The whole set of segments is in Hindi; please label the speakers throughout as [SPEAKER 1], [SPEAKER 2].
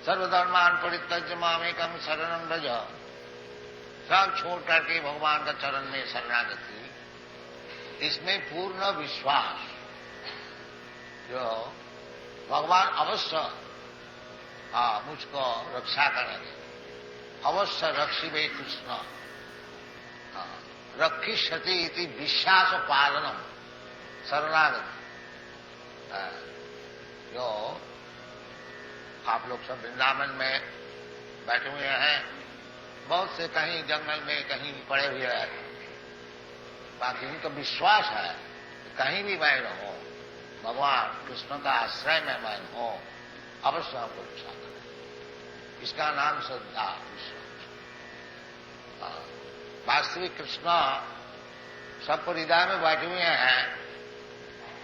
[SPEAKER 1] सर्वधर्मान परित्यज्य मामेकं शरणं व्रज, सब छोड़ करके भगवान का चरण में शरणागति, इसमें पूर्ण विश्वास, जो भगवान अवश्य मुझको रक्षा करेंगे, अवश्य रक्षिबे कृष्ण, रक्षिष्यति इति विश्वास पालनम शरणागति। जो आप लोग सब वृंदावन में बैठे हुए हैं, बहुत से कहीं जंगल में कहीं पड़े हुए हैं, बाकी उनका विश्वास है कि कहीं भी मैं रहूं, भगवान कृष्ण का आश्रय में मैं हूं, अवश्य हमको रक्षा करें। इसका नाम श्रद्धा, विश्वास। वास्तविक कृष्ण सबको हृदय में बैठे हुए हैं।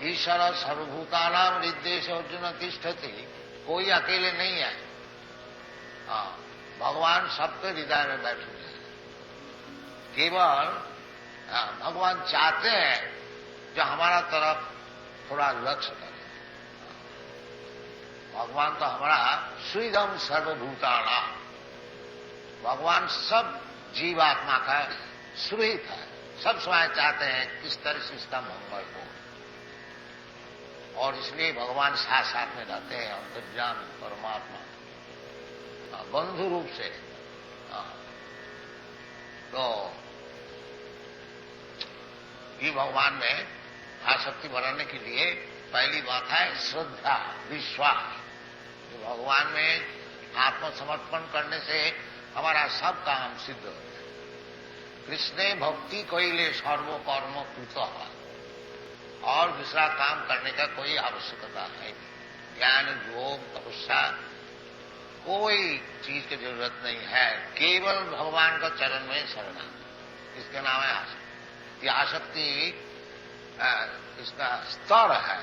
[SPEAKER 1] ईश्वर सर्वभूतानां हृदयेषु अर्जुन तिष्ठति, कोई अकेले नहीं है। भगवान सबके हृदय में बैठे हुए हैं। केवल भगवान चाहते हैं जो हमारा तरफ थोड़ा लक्ष्य करे। भगवान तो हमारा सुहृदम सर्वभूतानां, भगवान सब जीवात्मा का सुहृद है। सब समय चाहते हैं किस तरह से इसका मंगल हो, और इसलिए भगवान साथ साथ में रहते हैं, अंतर्यामी परमात्मा बंधु रूप से। तो ये भगवान में आसक्ति बढ़ाने के लिए पहली बात है श्रद्धा, विश्वास। तो भगवान में आत्मसमर्पण करने से हमारा सब काम सिद्ध हो जाए। कृष्णे भक्ति कैले सर्व कर्म कृत, और दूसरा काम करने का कोई आवश्यकता है नहीं। ज्ञान, योग, तपस्या, कोई चीज की जरूरत नहीं है। केवल भगवान का चरण में शरणा, इसके नाम है आसक्ति। ये आसक्ति इसका स्तर है।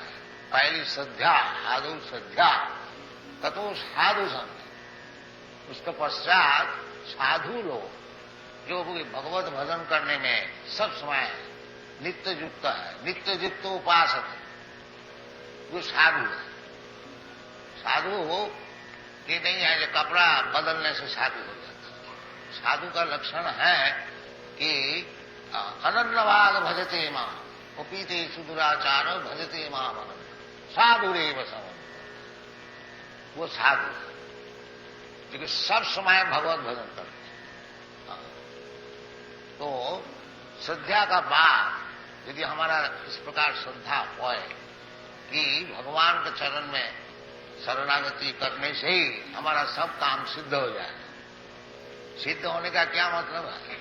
[SPEAKER 1] पहली श्रद्धा, आदौ श्रद्धा, ततो साधु संग। उसके पश्चात साधु लोग जो भगवत भजन करने में सब समय नित्य युक्त है, नित्य युक्त उपासक है, वो साधु है। साधु ये नहीं है कि कपड़ा बदलने से साधु हो जाता है। साधु का लक्षण है कि अनन्यवाद भजते मां, उपीते सुदुराचार भजते मां अनन्य, साधुरेव समम। वो साधु है क्योंकि सब समय भगवत भजन करते हैं। तो श्रद्धा का बाद यदि हमारा इस प्रकार श्रद्धा होए कि भगवान के चरण में शरणागति करने से ही हमारा सब काम सिद्ध हो जाए। सिद्ध होने का क्या मतलब है?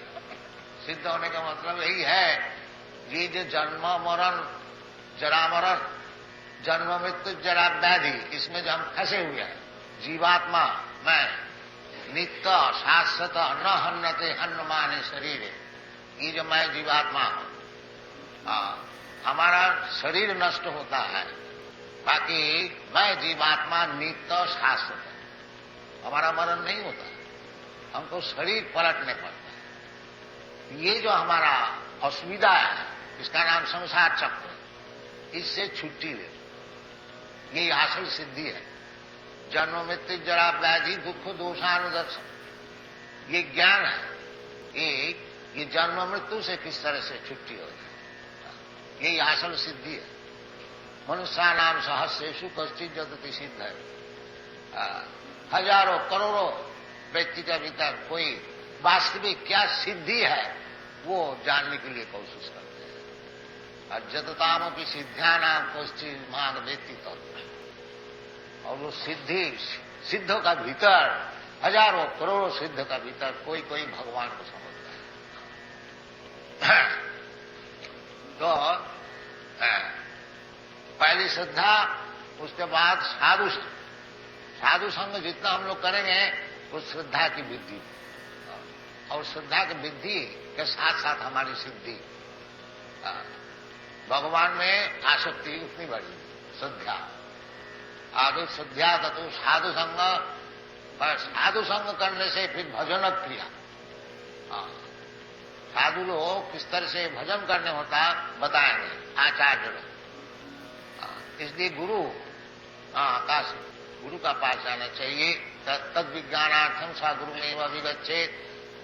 [SPEAKER 1] सिद्ध होने का मतलब यही है, ये जो जन्म मरण, जरा मरण, जन्म मृत्यु जरा व्याधि, इसमें जो हम फंसे हुए हैं, जीवात्मा मैं नित्य शाश्वत न हन्नते हन्न माने शरीर, ये जो मैं जीवात्मा हूं, हमारा शरीर नष्ट होता है, बाकी मैं जीवात्मा नित्य शाश्वत है। हमारा मरण नहीं होता, हमको शरीर पलटने पड़ता है। ये जो हमारा असुविधा है, इसका नाम संसार चक्र, इससे छुट्टी ले, ये असल सिद्धि है। जन्म मृत्यु जरा व्याधि दुख दोषानुदर्शन, ये ज्ञान है। ये जन्म मृत्यु से किस तरह से छुट्टी हो जाए, यही असल सिद्धि है। मनुष्य नाम सहस्रेषु कश्चित् जगति सिद्ध है। हजारों करोड़ों व्यक्ति के भीतर कोई वास्तविक क्या सिद्धि है वो जानने के लिए कोशिश करते हैं। और जतताम की सिद्धिया नाम कश्चित् मान व्यक्ति तत्व, और वो सिद्धों का भीतर, हजारों करोड़ों सिद्ध का भीतर कोई कोई भगवान को समझता है। तो पहली श्रद्धा, उसके बाद साधु संग जितना हम लोग करेंगे वो श्रद्धा की वृद्धि, और श्रद्धा की वृद्धि के साथ साथ हमारी सिद्धि, भगवान में आसक्ति उतनी बढ़ी। श्रद्धा आदि श्रद्धा ततो साधु संग, साधु संग करने से फिर भजन क्रिया। साधु लोग किस तरह से भजन करने होता बताएंगे आचार्य लोग। इसलिए गुरु का गुरु का पास जाना चाहिए। तद विज्ञानार्थम सा गुरु में अभिगच्छेत,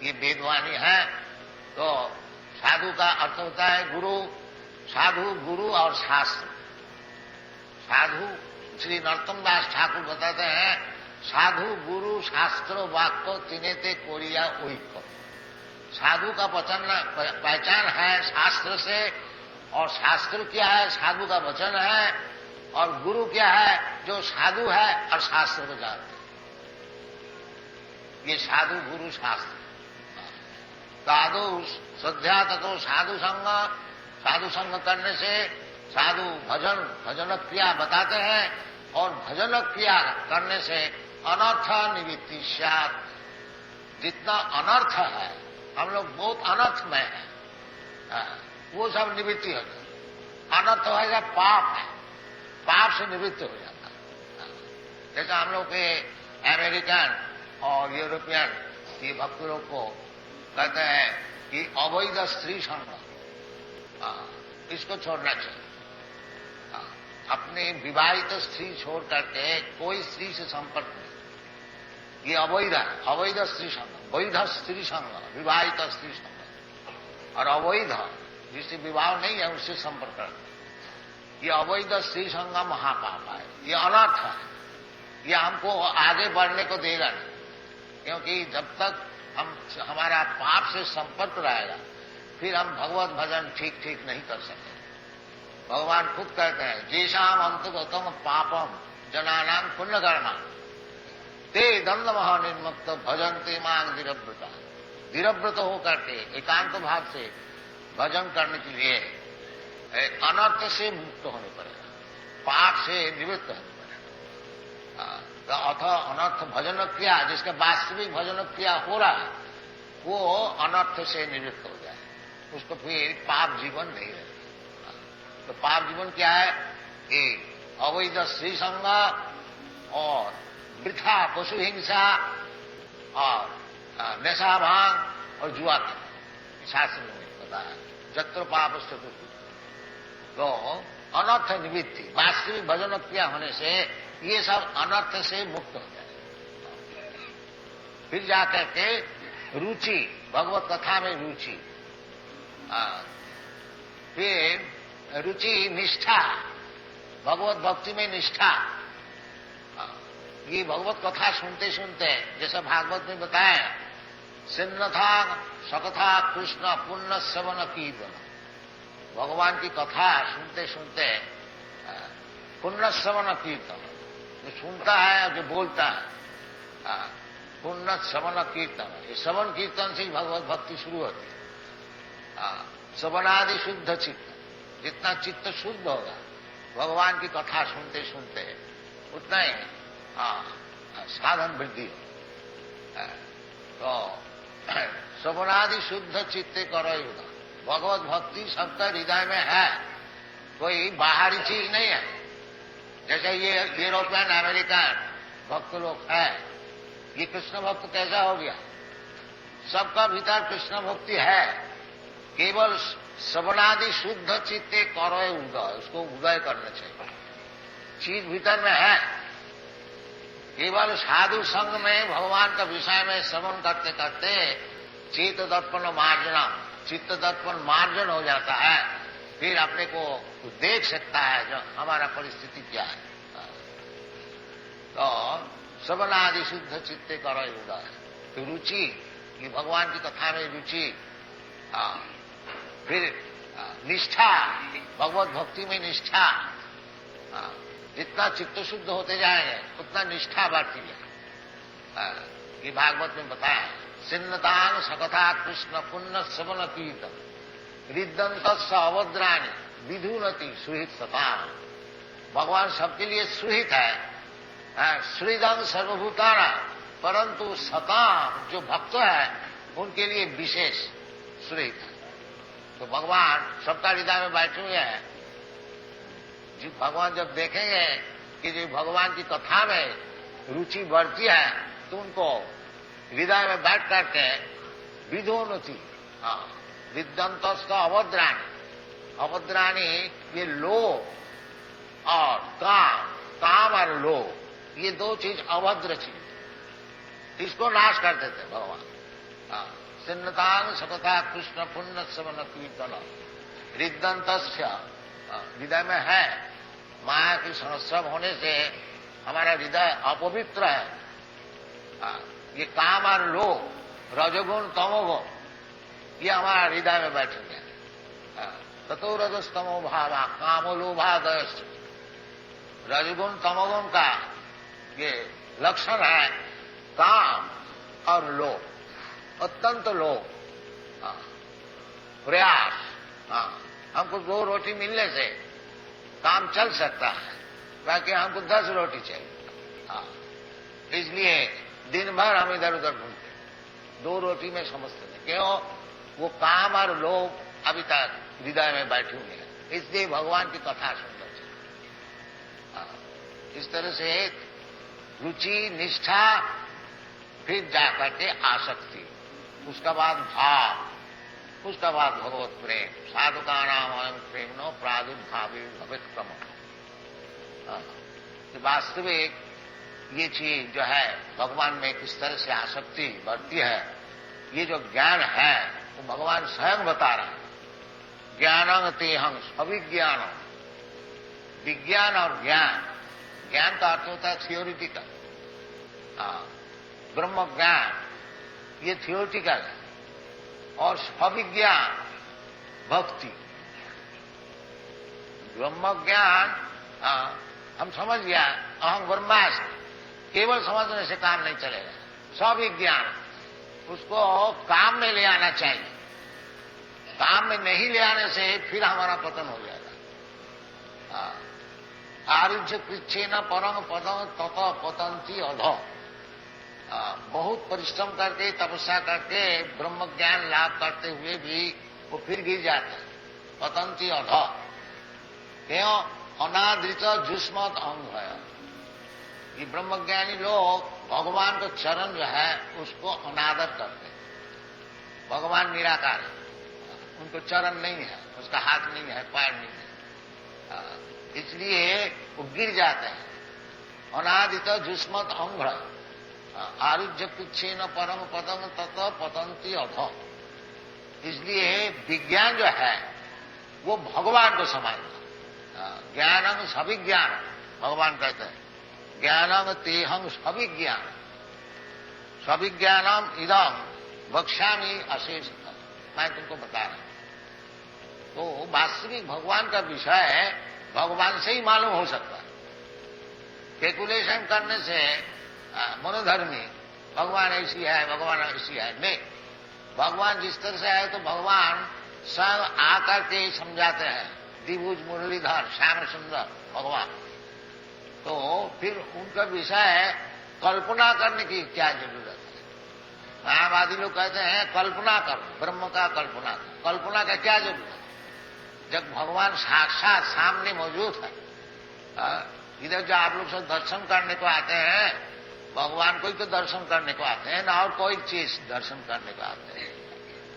[SPEAKER 1] ये वेदवाणी है। तो साधु का अर्थ होता है गुरु, साधु, गुरु और शास्त्र। साधु श्री नरोत्तम दास ठाकुर बताते हैं, साधु गुरु शास्त्र वाक्य तिनेते कोरिया ओइक। साधु का पहचान है शास्त्र से, और शास्त्र क्या है? साधु का वचन है। और गुरु क्या है? जो साधु है और शास्त्र को जानते हैं। ये साधु गुरु शास्त्र। साधु श्रद्धा तथो साधु संग, साधु संग करने से साधु भजन क्रिया बताते हैं, और भजन क्रिया करने से अनर्थ निवृत्ति स्यात्। जितना अनर्थ है, हम लोग बहुत अनर्थ में है, वो सब निवृत्ति हो जाता। अनर्थ होगा पाप है, पाप से निवृत्त हो जाता है। जैसे हम लोग के अमेरिकन और यूरोपियन ये भक्त लोग को कहते हैं कि अवैध स्त्री संग, इसको छोड़ना चाहिए। अपने विवाहित स्त्री छोड़ करके कोई स्त्री से संपर्क नहीं, ये अवैध है। अवैध स्त्री संग, वैध स्त्री संग, विवाहित स्त्री संग, और अवैध जिससे विवाह नहीं है उससे संपर्क करना, ये अवैध स्त्री संग महापाप है, ये अनर्थ है। ये हमको आगे बढ़ने को देगा नहीं, क्योंकि जब तक हमारा पाप से संपर्क रहेगा, फिर हम भगवत भजन ठीक नहीं कर सकते। भगवान खुद कहते हैं, जेषाम अंतगतम पापम जनानाम पुण्य कर्मा ते दंड महानिर्मुक्त भजनते मांग धीरव्रता। धीरव्रत होकर के एकांत भाव से भजन करने के लिए अनर्थ से मुक्त होने पड़ेगा, पाप से निवृत्त होने पड़ेगा। अथ अनर्थ भजन क्रिया, जिसका वास्तविक भजन क्रिया हो रहा है, वो अनर्थ से निवृत्त हो जाए, उसको फिर पाप जीवन नहीं रहेगा। तो पाप जीवन क्या है? कि अवैध स्त्री संग और वृथा पशु हिंसा और नशा भांग और जुआ शास्त्र में बताया, जत्र पाप तो अनर्थ निवृत्ति। वास्तविक भजन क्रिया होने से ये सब अनर्थ से मुक्त हो जाए। फिर जाकर के रुचि, भगवत कथा में रुचि, फिर रुचि निष्ठा, भगवत भक्ति में निष्ठा। ये भगवत कथा सुनते सुनते, जैसा भागवत में बताया, सिन्नथा सकथा कृष्ण पुण्य श्रवण कीर्तन। भगवान की कथा सुनते सुनते पुण्य श्रवण कीर्तन, जो सुनता है जो बोलता है, पुण्य श्रवण कीर्तन। ये श्रवण कीर्तन से ही भगवत भक्ति शुरू होती है। श्रवणादि शुद्ध चित्त, जितना चित्त शुद्ध होगा भगवान की कथा सुनते सुनते, उतना ही साधन वृद्धि हो। तो श्रवणादि शुद्ध चित्ते करो युगा। भगवत भक्ति सबका हृदय में है, कोई बाहरी चीज नहीं है। जैसे ये यूरोपियन अमेरिकन भक्त लोग है, ये कृष्ण भक्त कैसा हो गया? सबका भीतर कृष्ण भक्ति है, केवल श्रवणादि शुद्ध चित्ते करो उदय, उसको उदय करना चाहिए। चीज भीतर में है, केवल साधु संग में भगवान का विषय में श्रवण करते करते चित्त दर्पण मार्जना, चित्त दर्पण मार्जन हो जाता है। फिर अपने को देख सकता है जो हमारा परिस्थिति क्या है। तो श्रवणादि शुद्ध चित्ते करो उदय। तो रुचि, ये भगवान की कथा में रुचि, फिर निष्ठा, भगवत भक्ति में निष्ठा। जितना चित्त शुद्ध होते जाएंगे उतना निष्ठा बढ़ती है। ये भागवत में बताया, सिन्नतान सकथा कृष्ण पुण्य श्रवण कीर्तन रिदंत अवद्राणी विधुनति सुहित सता। भगवान सबके लिए सुहित है, श्रीदंग सर्वभूताना, परंतु सताम जो भक्त है उनके लिए विशेष सुहित है। तो भगवान सबका हृदय में बैठे हुए हैं। जी भगवान जब देखेंगे कि जो भगवान की कथा में रुचि बढ़ती है, तो उनको हृदय में बैठ करके विधोनति, विद्वंतस्थ अवद्राणी, अवद्राणी ये लोभ और काम और लोभ, ये दो चीज अभद्र चीज, इसको नाश कर देते भगवान। सिन्नतांग सतता कृष्ण पुण्य सवन कीर्तन हृदंत हृदय में है माया की संस्रव होने से हमारा हृदय अपवित्र है। ये काम और लोभ रजोगुण तमोगुण ये हमारा हृदय में बैठेंगे। ततो रजस्तमो भावा कामो लोभादय, रजगुण तमोगुण का ये लक्षण है काम और लोभ, अत्यंत लोभ, प्रयास। हमको 2 रोटी मिलने से काम चल सकता है, बाकी हमको 10 रोटी चाहिए। इसलिए दिन भर हम इधर उधर घूमते, 2 रोटी में समझते नहीं। क्यों? वो काम और लोभ अभी तक हृदय में बैठे हुए हैं। इसलिए भगवान की कथा सुनना चाहिए। इस तरह से रुचि, निष्ठा, फिर जाकर के आसक्ति, उसका बाद भाव, उसका बाद भगवत प्रेम। साधुका नाम अयम प्रेम नो प्रादुर्भावी भवित क्रम। वास्तविक ये चीज जो है भगवान में किस तरह से आसक्ति बढ़ती है, ये जो ज्ञान है वो भगवान स्वयं बता रहे हैं। ज्ञानं तेहं अविज्ञानम, विज्ञान और ज्ञान, ज्ञान का अर्थ होता है थियोरिटिकल, ब्रह्म ज्ञान ये थियोरिटिकल है, और अविज्ञान भक्ति। ब्रह्म ज्ञान हम समझ गया अहं ब्रह्मास्मि, केवल समझने से काम नहीं चलेगा। स्विज्ञान उसको काम में ले आना चाहिए, काम में नहीं ले आने से फिर हमारा पतन हो जाएगा। आरुज्य कृच्छे न परम पदम तत पतंती अधो। बहुत परिश्रम करके तपस्या करके ब्रह्म ज्ञान लाभ करते हुए भी वो फिर गिर जाते हैं, पतंती अधो। क्यों? अनादृत जुष्मत अंग है। ये ब्रह्मज्ञानी लोग भगवान का चरण जो है उसको अनादर करते हैं। भगवान निराकार है, उनको चरण नहीं है, उसका हाथ नहीं है, पैर नहीं है, इसलिए वो गिर जाते हैं। अनादित जुष्मत अंग आरुज्य पिच्छे न परम पदम तत पतंती अधो। इसलिए विज्ञान जो है वो भगवान को समझना। ज्ञानम सविज्ञान, भगवान कहते हैं ज्ञानम तेहं सविज्ञान, सविज्ञानम इदम वक्ष्यामि अशेष। मैं तुमको बता रहा हूं। तो वास्तविक भगवान का विषय भगवान से ही मालूम हो सकता है। कैलकुलेशन करने से मनोधर्मी भगवान ऐसी है, भगवान ऐसी है, नहीं। भगवान जिस तरह से है तो भगवान स्वयं आकर के समझाते हैं। द्विभुज मुरलीधर श्याम सुंदर भगवान, तो फिर उनका विषय कल्पना करने की क्या जरूरत है? मायावादी लोग कहते हैं कल्पना करो, ब्रह्म का कल्पना करो। कल्पना का क्या जरूरत है जब भगवान साक्षात सामने मौजूद है? इधर जो आप लोग सब दर्शन करने को आते हैं, भगवान को ही तो दर्शन करने को आते हैं ना, और कोई चीज दर्शन करने को आते हैं।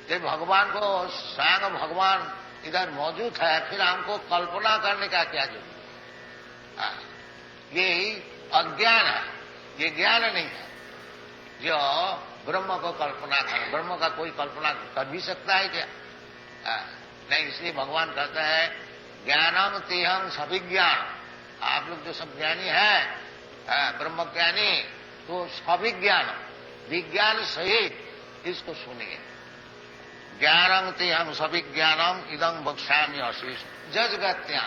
[SPEAKER 1] जब भगवान को स्वयं भगवान इधर मौजूद है, फिर हमको कल्पना करने का क्या जरूरत है? यही अज्ञान है, ये ज्ञान नहीं है जो ब्रह्म को कल्पना करे। ब्रह्म का कोई कल्पना कर भी सकता है क्या? नहीं। इसलिए भगवान कहते हैं ज्ञानम तेहं सविज्ञान। आप लोग जो सब ज्ञानी है ब्रह्म ज्ञानी, तो सविज्ञान विज्ञान सहित इसको सुनिए। ज्ञानम तेहं सविज्ञानम इदं वक्ष्यामि अशेष जजगत्या।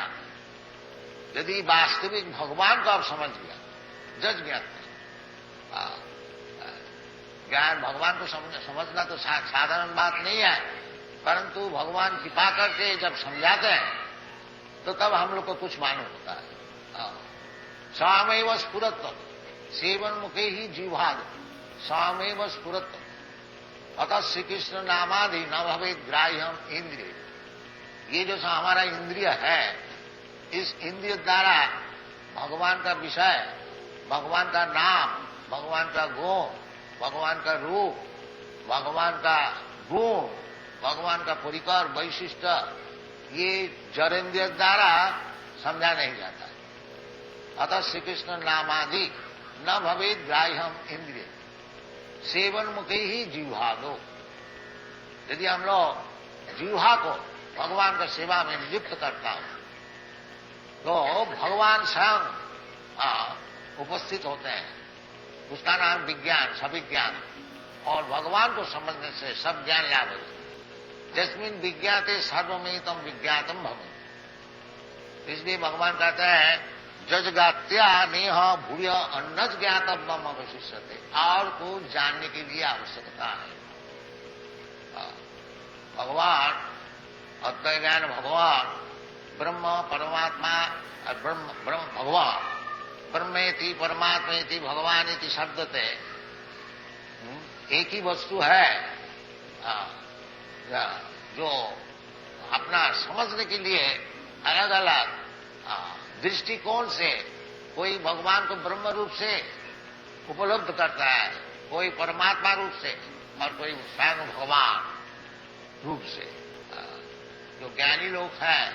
[SPEAKER 1] यदि वास्तविक भगवान को आप समझ गया, जज ज्ञान ज्ञान भगवान को समझना तो साधारण बात नहीं है, परंतु भगवान कृपा करके जब समझाते हैं तो तब हम लोग को कुछ मालूम होता है। स्वामेव स्फुरत्व सेवन मुखे ही जीवाद स्वामेव स्फुरत्व अतः श्री कृष्ण नामादि न भवे ग्राह्यम इंद्रिय। ये जो हमारा इंद्रिय है, इस इंद्रिय द्वारा भगवान का विषय, भगवान का नाम, भगवान का गुण, भगवान का रूप, भगवान का गुण, भगवान का परिकर वैशिष्ट, ये जड़ेंद्रिय द्वारा समझा नहीं जाता है। अतः श्री कृष्ण नामादि न भवेद ग्राह्यम इंद्रिय सेवन मुखे ही जिह्वा दो। यदि हम लोग जिह्वा को भगवान का सेवा में नियुक्त करता हूं तो भगवान स्वयं उपस्थित होते हैं। उसका नाम विज्ञान, सविज्ञान, और भगवान को समझने से सब ज्ञान लाभ होता है। जस्मिन विज्ञाते सर्वमेतम विज्ञातम भव। इसलिए भगवान कहते हैं जजगात्या नेह भूय अन्नज ज्ञातव्यम अवशिष्यते। और को जानने के लिए आवश्यकता है। भगवान अद्वैत ज्ञान, भगवान ब्रह्म परमात्मा, ब्रह्म भगवान ब्रह्मेति परमात्मेति भगवानेति शब्द थे एक ही वस्तु है। जो अपना समझने के लिए अलग अलग दृष्टिकोण से कोई भगवान को ब्रह्म रूप से उपलब्ध करता है, कोई परमात्मा रूप से और कोई स्वयं भगवान रूप से। जो ज्ञानी लोग हैं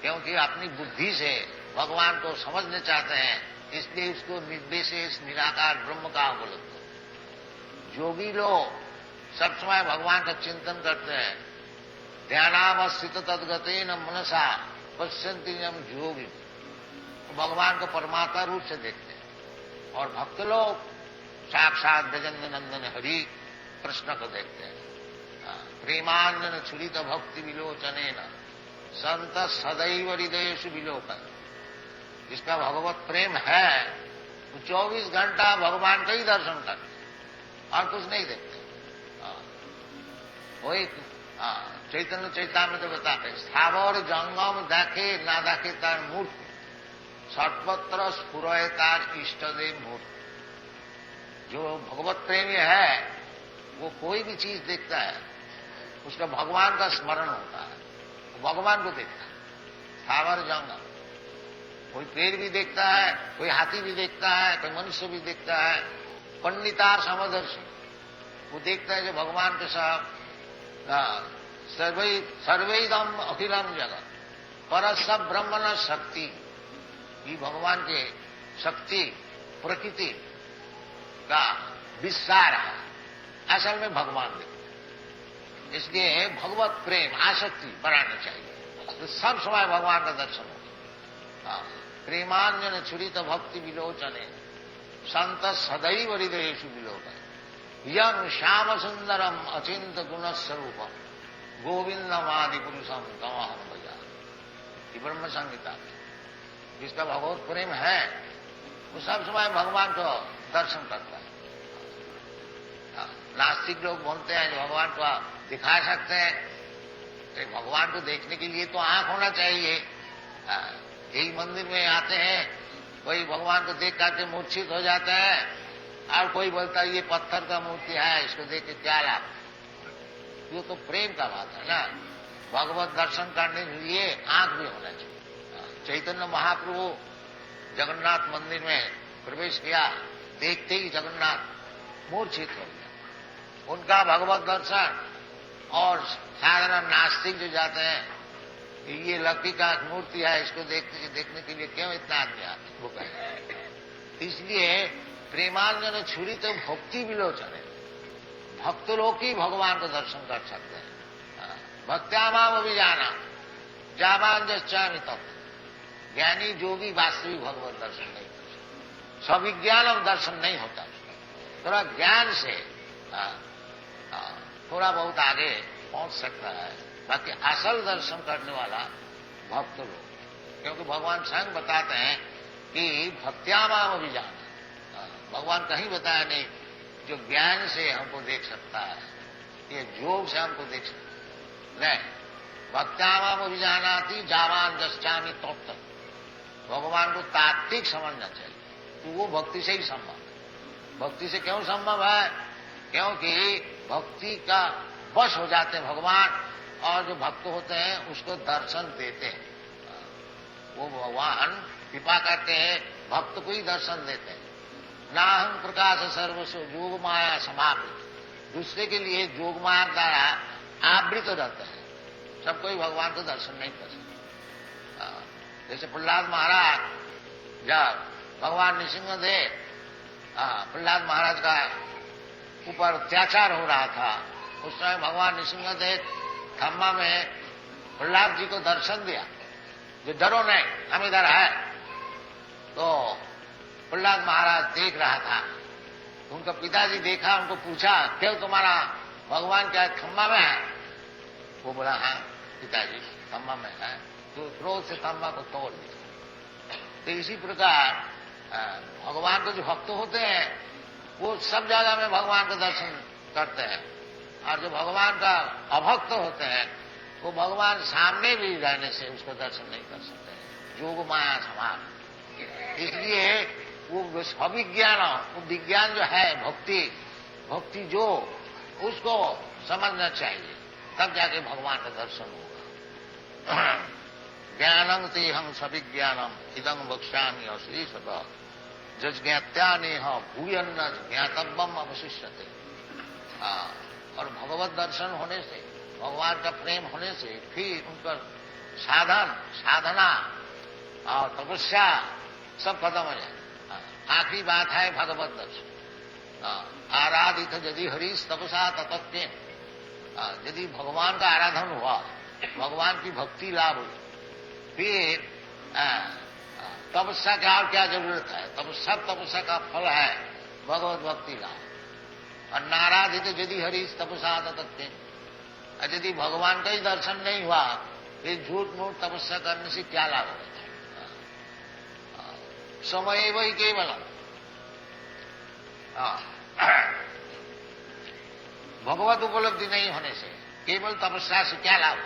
[SPEAKER 1] क्योंकि अपनी बुद्धि से भगवान को समझना चाहते हैं, इसलिए उसको निर्विशेष निराकार ब्रह्म का उपलब्ध। योगी लोग सब समय भगवान का चिंतन करते हैं। ध्यानावस्थित तद्गतेन मनसा पश्यन्ति यम योगी, भगवान को परमात्मा रूप से देखते हैं। और भक्त लोग साक्षात गजेंद्र नंदन हरि कृष्ण को देखते हैं। प्रेमांजन छुरित भक्ति विलोचने न संत सदैव हृदयेषु विलोकन। जिसका भगवत प्रेम है वो 24 घंटा भगवान का ही दर्शन करते और कुछ नहीं देखते। वही चैतन्य चैतामृत में तो बताते हैं स्थावर जंगम देखे ना देखे तार मूर्ति सर्वत्र स्फुरय तार इष्टदेव मूर्ति। जो भगवत प्रेमी है वो कोई भी चीज देखता है उसका भगवान का स्मरण होता है, वो भगवान को देखता है। स्थावर जंगम, कोई पेड़ भी देखता है, कोई हाथी भी देखता है, कोई मनुष्य भी देखता है। पंडितार समदर्शी वो देखता है जो भगवान के साथ सर्वैदम अखिलम जगत पर सब ब्रह्म न शक्ति, ये भगवान के शक्ति प्रकृति का विस्तार है, असल में भगवान देखते। इसलिए भगवत प्रेम आसक्ति बढ़ानी चाहिए तो सब समय भगवान का दर्शन हो। प्रेमांजन छुरित भक्ति विलोचने संत सदैव हृदयेषु विलोकन यम श्याम सुंदरम अचिंत गुण स्वरूपम गोविंदमादि पुरुषम तमहम भजा। ये ब्रह्म संहिता जिसका भगवत प्रेम है वो सब समय भगवान को दर्शन करता है। नास्तिक लोग बोलते हैं जो भगवान को दिखा सकते हैं, तो भगवान को देखने के लिए तो आंख होना चाहिए। यही मंदिर में आते हैं, कोई भगवान को देख करके मूर्छित हो जाता है और कोई बोलता है ये पत्थर का मूर्ति है, इसको देख के क्या लाभ। ये तो प्रेम का बात है ना। भगवत दर्शन करने के लिए आंख भी होना चाहिए। चैतन्य महाप्रभु जगन्नाथ मंदिर में प्रवेश किया, देखते ही जगन्नाथ मूर्छित हो गया। उनका भगवत दर्शन और साधारण नास्तिक जो जाते हैं ये लकड़ी का मूर्ति है इसको देखने के लिए क्यों इतना आदमी आते वो कहते। इसलिए प्रेमांजन छुरी तो भक्ति विलोचन है, भक्त लोग ही भगवान को दर्शन कर सकते हैं। भक्त्यामाम अभिजाना जावान जश्चामि तब। ज्ञानी जोगी वास्तविक भगवत दर्शन नहीं कर सकते, सविज्ञान दर्शन नहीं होता। थोड़ा ज्ञान से थोड़ा बहुत आगे पहुंच सकता है, बाकी असल दर्शन करने वाला भक्त लोग। क्योंकि भगवान स्वयं बताते हैं कि भक्त्यामाम अभिजाना। भगवान कहीं बताया नहीं जो ज्ञान से हमको देख सकता है, ये योग से हमको देख सकता नहीं। भक्त्यामाम अभिजानाति जावान जश्चामि तब। भगवान को तात्विक समझना चाहिए, तो वो भक्ति से ही संभव है। भक्ति से क्यों संभव है? क्योंकि भक्ति का वश हो जाते हैं भगवान, और जो भक्त होते हैं उसको दर्शन देते हैं। वो भगवान कृपा करते हैं, भक्त को ही दर्शन देते हैं। नाहं प्रकाश सर्वस्व जोग माया समावृत। दूसरे के लिए जोग माया द्वारा आवृत रहता है, सब कोई भगवान को दर्शन नहीं कर सकता। जैसे प्रहलाद महाराज जब भगवान नृसिंहदेव प्रहलाद महाराज का ऊपर अत्याचार हो रहा था, उस समय भगवान नृसिंहदेव खम्मा में प्रहलाद जी को दर्शन दिया, जो डरो नहीं, हम इधर है। तो प्रहलाद महाराज देख रहा था, उनका पिताजी देखा, उनको पूछा, क्यों तुम्हारा भगवान क्या खम्मा में है? वो बोला, हाँ पिताजी खम्मा में है। तो क्रोध से खम्मा को तोड़ दिया। तो इसी प्रकार भगवान के जो भक्त होते हैं वो सब जगह में भगवान का दर्शन करते हैं, और जो भगवान का अभक्त होते हैं वो भगवान सामने भी रहने से उसको दर्शन नहीं कर सकते, जोग माया समान। इसलिए वो अभिज्ञान, वो विज्ञान जो है भक्ति जो, उसको समझना चाहिए, तब जाके भगवान का दर्शन होगा। ज्ञानं तेहं सविज्ञानम इदं वक्ष्यामि अश्लीषतः जज्ञात्यानेह भूयन्न ज्ञातव्यम अवशिष्यते। और भगवत दर्शन होने से, भगवान का प्रेम होने से फिर उनका साधना और तपस्या सब खत्म हो जाए। आखिरी बात है भगवत दर्शन। आराधित यदि हरीश तपसा तत्व, यदि भगवान का आराधन हुआ, भगवान की भक्ति लाभ हुई, फिर तपस्या का और क्या जरूरत है? सब तपस्या का फल है भगवत भक्ति लाभ। और नाराधित यदि हरीश तपसा तत्व, यदि भगवान का ही दर्शन नहीं हुआ, फिर झूठ मूठ तपस्या करने से क्या लाभ होगा? समय वही केवल भगवत उपलब्धि नहीं होने से केवल तपस्या से क्या लाभ?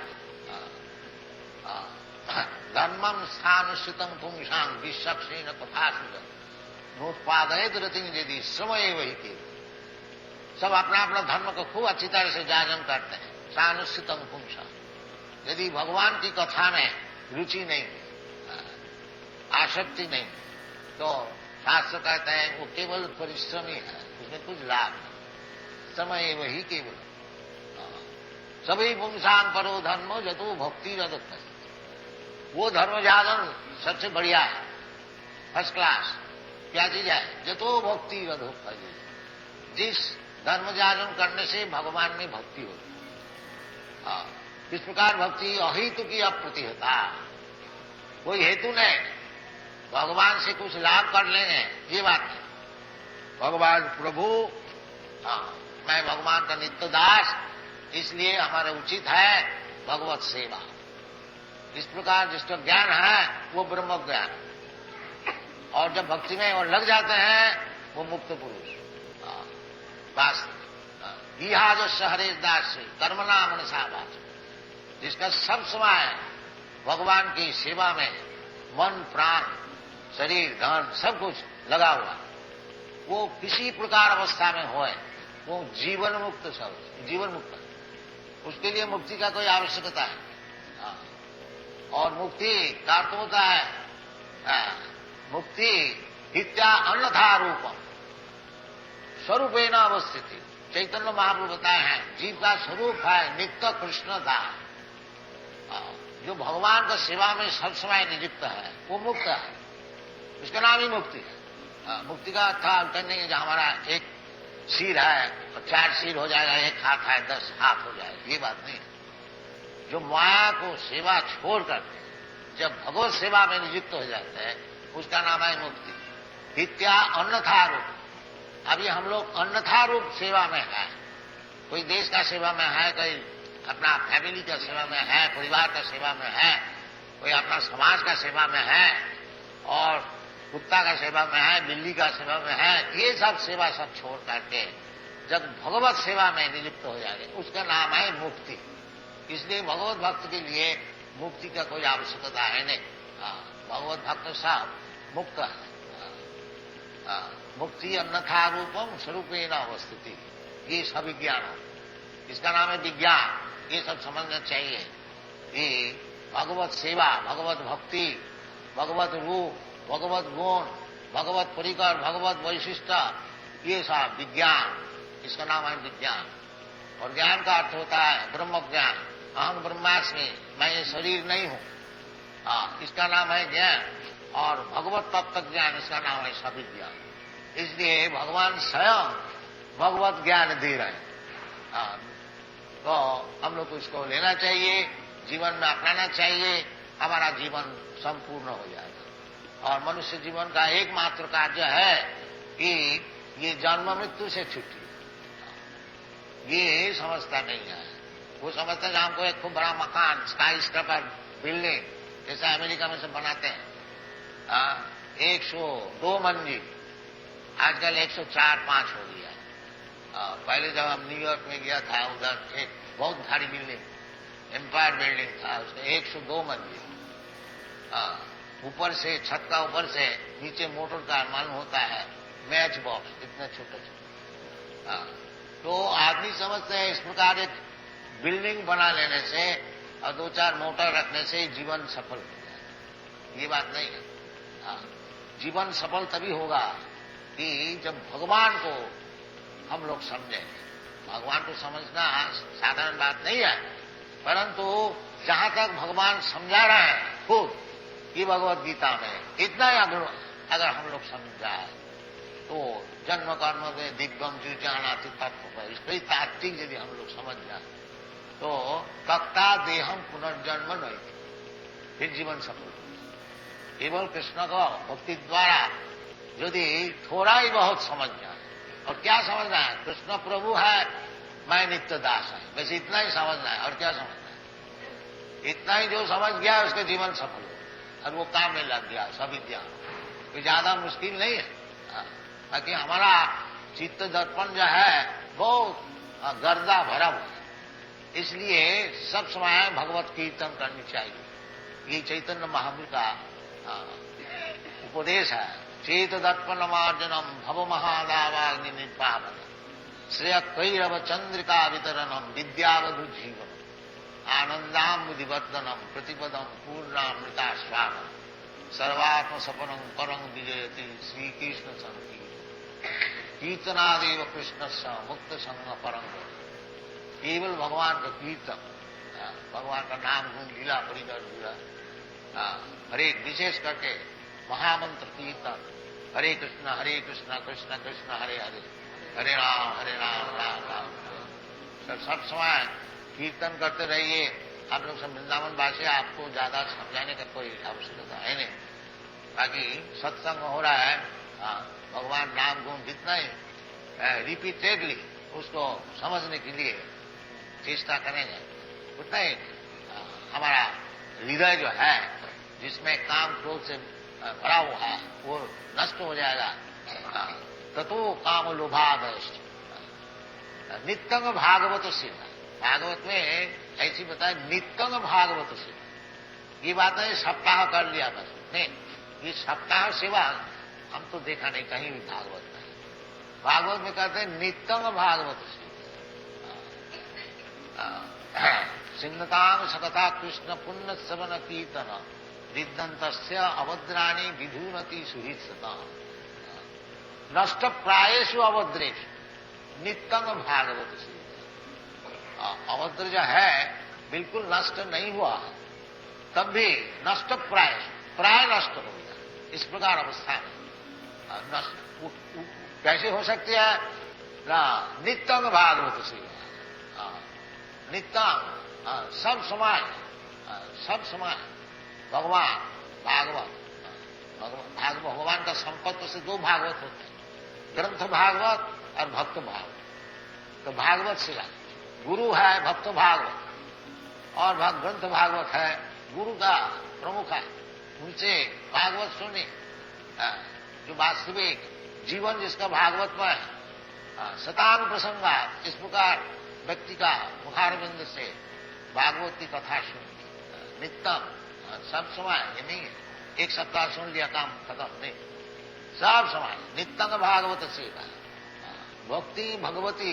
[SPEAKER 1] धर्मम स्थान स्थितम पुंसांग विश्वक्षेण तथा नोत्पादयत रतिं यदि समय वही केवल। सब अपना अपना धर्म को खूब अच्छी तरह से जाजन करते हैं। सानुस्थितम पुंसा, यदि भगवान की कथा में रुचि नहीं, आसक्ति नहीं, तो शास्त्र कहते हैं वो केवल परिश्रमी है, उसमें कुछ लाभ नहीं। समय वही केवल। सभी पुंसांग परो धर्म जतो भक्ति रदत है। वो धर्म जागरण सबसे बढ़िया है, फर्स्ट क्लास। क्या चीज है? जतो भक्ति रदत है। जिस धर्म जागरण करने से भगवान में भक्ति होती है। इस प्रकार भक्ति अहेतु की अप्रतिहता, कोई हेतु नहीं, भगवान से कुछ लाभ कर लेंगे ये बात नहीं। भगवान प्रभु, मैं भगवान का नित्य दास, इसलिए हमारा उचित है भगवत सेवा। इस प्रकार जिसका ज्ञान है वो ब्रह्म ज्ञान, और जब भक्ति में और लग जाते हैं वो मुक्त पुरुष। बस यह जो शहरे दास से कर्मणा मनसा वाच, जिसका सब समय भगवान की सेवा में मन प्राण शरीर धन सब कुछ लगा हुआ, वो किसी प्रकार अवस्था में होए वो जीवन मुक्त, सब जीवन मुक्त। उसके लिए मुक्ति का कोई आवश्यकता है। और मुक्ति का अर्थ होता है मुक्ति हित्या अन्यथा रूपम स्वरूपेण अवस्थिति। चैतन्य महाप्रभु बताए हैं जीव का स्वरूप है नित्य कृष्णता। जो भगवान का सेवा में सब समय नियुक्त है वो मुक्त है, इसका नाम ही मुक्ति है। मुक्ति का अर्थ नहीं है जो हमारा एक सिर है और 4 सिर हो जाएगा, एक हाथ है 10 हाथ हो जाएगा, ये बात नहीं है। जो माया को सेवा छोड़ करके जब भगवत सेवा में नियुक्त हो जाते हैं उसका नाम है मुक्ति। हित्या अन्यथा रूप। अभी हम लोग अन्यथा रूप सेवा में है, कोई देश का सेवा में है, कोई अपना फैमिली का सेवा में है, परिवार का सेवा में है, कोई अपना समाज का सेवा में है, और कुत्ता का सेवा में है, बिल्ली का सेवा में है। ये सब सेवा सब छोड़ करके जब भगवत सेवा में नियुक्त हो जाएंगे उसका नाम है मुक्ति। इसलिए भगवत भक्त के लिए मुक्ति का कोई आवश्यकता है नहीं। भगवत भक्त साहब मुक्त है। मुक्ति अन्यथा रूपम स्वरूपेण अवस्थिति, ये सब विज्ञान, इसका नाम है विज्ञान। ये सब समझना चाहिए कि भगवत सेवा, भगवत भक्ति, भगवत रूप, भगवत गुण, भगवत परिकर, भगवत वैशिष्ट, ये सब विज्ञान, इसका नाम है विज्ञान। और ज्ञान का अर्थ होता है ब्रह्म ज्ञान। अहम ब्रह्मास्मि, मैं ये शरीर नहीं हूं, इसका नाम है ज्ञान। और भगवत तत्व ज्ञान, इसका नाम है सविज्ञान। इसलिए भगवान स्वयं भगवत ज्ञान दे रहे हैं। तो हम लोग को इसको लेना चाहिए, जीवन में अपनाना चाहिए, हमारा जीवन संपूर्ण हो जाएगा। और मनुष्य जीवन का एकमात्र कार्य है कि ये जन्म मृत्यु से छुट्टी, ये समझता नहीं है। वो समझता है हमको एक खूब बड़ा मकान, स्काई स्क्रैपर बिल्डिंग जैसा अमेरिका में सब बनाते हैं, 102 मंजिल, आजकल 104-5 हो गया। पहले जब हम न्यूयॉर्क में गया था, उधर एक बहुत भारी बिल्डिंग, एम्पायर बिल्डिंग था, उसमें 102 मंजिल, ऊपर से छत का ऊपर से नीचे मोटर का मालूम होता है मैच बॉक्स, इतने छोटे छोटे। तो आदमी समझते हैं इस प्रकार एक बिल्डिंग बना लेने से और 2-4 मोटर रखने से जीवन सफल हो जाए, ये बात नहीं है। जीवन सफल तभी होगा कि जब भगवान को हम लोग समझेंगे। भगवान को समझना साधारण बात नहीं है, परंतु जहां तक भगवान समझा रहे हैं खुद की भगवत गीता में, इतना ही अगर हम लोग समझ जाए तो जन्म कर्म में दिग्गम जी जानाति तत्व, इसको तात्विक यदि हम लोग समझ जाए तो तक्ता देहम पुनर्जन्म नहीं, फिर जीवन सफल। केवल कृष्ण को भक्ति द्वारा यदि थोड़ा ही बहुत समझ जाए, और क्या समझना है, कृष्ण प्रभु है, मैं नित्य दास है, बस इतना ही समझना है। और क्या समझना है, इतना ही जो समझ गया उसके जीवन सफल हो, और वो काम में लग गया सविद्या, कोई ज्यादा मुश्किल नहीं है। ताकि हमारा चित्त दर्पण जो है बहुत गर्दा भरा हुआ है, इसलिए सब समय भगवत कीर्तन करनी चाहिए। ये चैतन्य महावीर का उपदेश है। चेत दर्पण मार्जनम भव महादावाग्नि निर्पावन श्रेय कैरव चंद्रिका वितरणम विद्यावधु जीवन आनंदाम विधिवर्धनम प्रतिपदम पूर्णामृता स्वागम सर्वात्म सपनं परं विजयति श्री कृष्ण संकीर्तन कीर्तनादेव कृष्ण स मुक्त संग परंग। केवल भगवान का कीर्तन, भगवान का नाम गुण लीला परिकर, हरे विशेष करके महामंत्र कीर्तन, हरे कृष्ण कृष्ण कृष्ण हरे हरे, हरे राम राम राम। सब समय कीर्तन करते रहिए। आप लोग सब वृंदावन वासी, आपको ज्यादा समझाने का कोई आवश्यकता है नहीं। बाकी सत्संग हो रहा है, भगवान नाम गुण जितना ही रिपीटेडली उसको समझने के लिए चेष्टा करेंगे, उतना ही हमारा हृदय जो है जिसमें काम क्रोध से भरा हुआ है वो नष्ट हो जाएगा। ततो काम लोभादश्च नित्यंग भागवत सेवा। भागवत में ऐसी बताए नित्यंग भागवत सेवा। ये बात है सप्ताह कर लिया बस नहीं, ये सप्ताह सेवा हम तो देखा नहीं कहीं भी भागवत में। भागवत में कहते हैं नित्यंग भागवत सेवा। सिंहतांग सकथा कृष्ण पुण्य श्रवण कीर्तन विद्वंतस्य अभद्राणी विधुनति सुहित नष्ट प्रायेषु अभद्रेषु नित्यंग भागवत सेवा। अभद्र जो है बिल्कुल नष्ट नहीं हुआ, तब भी नष्ट प्राय नष्ट हो गया। इस प्रकार अवस्था में कैसे हो सकती है ना, नित्यंग भागवत सेवा। नित्यंग सब समय भगवान भगवान का संपत्ति से 2 भागवत होते हैं, ग्रंथ भागवत और भक्त भागवत। तो भागवत सेवा गुरु है भक्त भागवत, और ग्रंथ भागवत है गुरु का प्रमुख है, उनसे भागवत सुने। जो वास्तविक जीवन जिसका भागवत में है, शतान प्रसंगा, इस प्रकार व्यक्ति का मुखारविंद से भागवत की कथा सुनी नित्यम, सब समय। ये नहीं है एक सप्ताह सुन लिया काम खत्म, नहीं, सब समय नित्यंग भागवत सेवा। भक्ति भगवती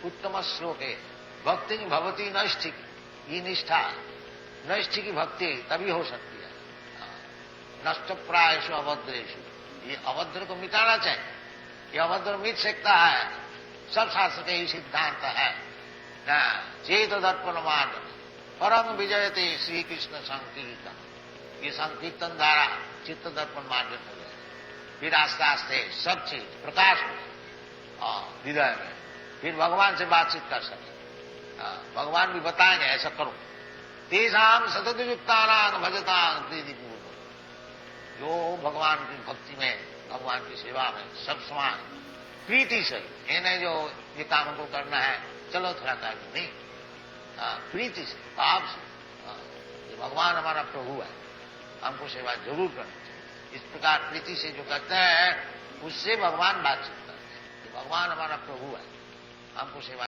[SPEAKER 1] उत्तम श्लोके भक्ति भगवती नैष्ठिक, ये निष्ठा नैष्ठिक की भक्ति तभी हो सकती है। नष्ट प्रायेषु अभद्रेषु, ये अभद्र को मिटाना चाहिए। ये अभद्र मिट सकता है, सब शास्त्र का ही सिद्धांत है। चेत दर्पण मार्ग परम विजयते श्री कृष्ण संकीर्तन, ये संकीर्तन द्वारा चित्त दर्पण मार्जन हो जाए। फिर आस्ते आस्ते सब चीज प्रकाश हो हृदय में, फिर भगवान से बातचीत कर सके। भगवान भी बताएंगे ऐसा करो। तेषाम सततयुक्तानां भजतां प्रीतिपूर्वक, जो भगवान की भक्ति में, भगवान की सेवा में सब समय प्रीति से, ये नहीं जो ये काम हमको करना है चलो थोड़ा कर दो, नहीं, प्रीति से, भाव से। ये भगवान हमारा प्रभु है, हमको सेवा जरूर करनी चाहिए। इस प्रकार प्रीति से जो कहते हैं उससे भगवान बातचीत करते हैं। भगवान हमारा प्रभु है, हमको सेवा